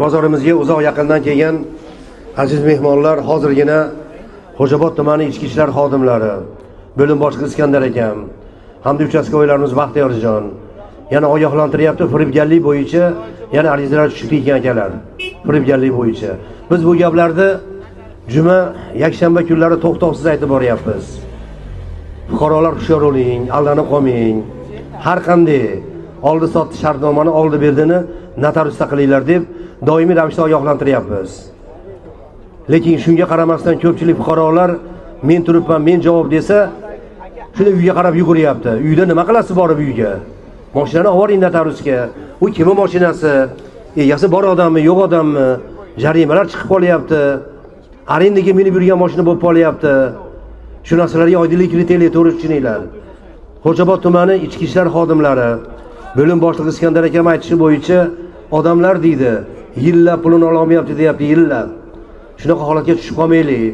Bozorimizga uzoq yaqindan kelgan aziz mehmonlar, hozirgina Xo'jaobod tumani ichki ishlar xodimlari, bo'lim boshlig'i Iskandar akam, hamda uchastkovoylarimiz Baxtiyorjon yana ogohlantiryapti. Firibgarlik bo'yicha yana arizalar tushib ketgan akalar. Firibgarlik bo'yicha biz bu gaplarni juma, yakshanba kunlari to'xtovsiz aytib boryapmiz. Fuqarolar hushyor bo'ling, aldanib qolmang. Har qanday oldi sotdi shartnomani oldi berdini notariusda qilinglar deb doimiy ravishda ogohlantiryapmiz. Lekin shunga qaramasdan ko'pchilik fuqarolar men turibman, men javob desa, shuni uyga qarab yuguryapti. Uyda nima qilasiz borib uyga? Mashinani ovoring notariusga. U kimning mashinasi? Egasi bor odammi, yo'q odammi? Jarimalar chiqib qolyapti. Arendaga minib yurgan mashina bo'lib qolyapti. Shu narsalarga oydinlik kiritaylik, to'g'ri tushuninglar. Xo'jaobod tumani ichki ishlar xodimlari bo'lim boshlig'i Iskandar akam aytishi bo'yicha odamlar deydi, yillab pulini ola olmayapti deyapti, yillab. Shunaqa holatga tushib qolmaylik.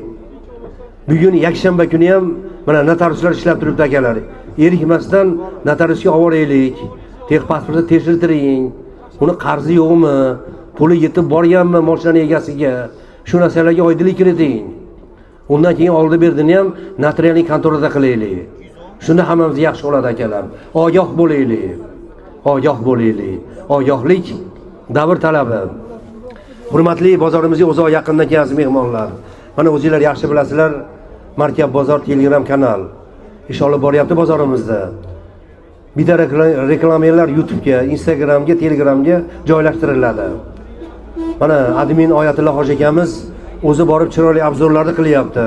Bugun yakshanba kuni ham mana notariuslar ishlab turibdi akalar. Erikmasdan notariusga oboraylik. Texpasportni tekshirtiring. Uni qarzi yo'qmi? Puli yetib borganmi mashinaning egasiga? Shu narsalarga oydinlik kiriting. Undan keyin oldi berdini ham notarialning kontorida qilaylik. Shunda hammamiz yaxshi bo'ladi akalar. Ogoh bo'laylik. Ogoh bo'laylik. Ogohlik davr talabi. Hurmatli bozorimizga uzoq yaqindan kelgan mehmonlar. Mana o'zingizlar yaxshi bilasizlar, Markab bozor Telegram kanal ish olib boryapti bozorimizda. Bitta reklamalar YouTube'ga, Instagram'ga, Telegram'ga joylashtiriladi. Mana admin Oyatilla hoji akamiz o'zi borib chiroyli obzorlarni qilyapti.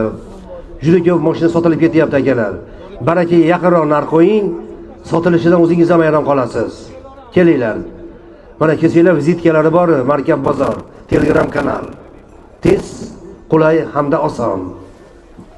Juda ko'p mashina sotilib ketyapti akalar. Barakaga yaqinroq narx qo'ying, sotilishidan o'zingiz ham hayron qolasiz. Kelinglar. Mana kesinglar, vizitkalari bor, Markab bozor, Telegram kanal. Tez, qulay hamda oson.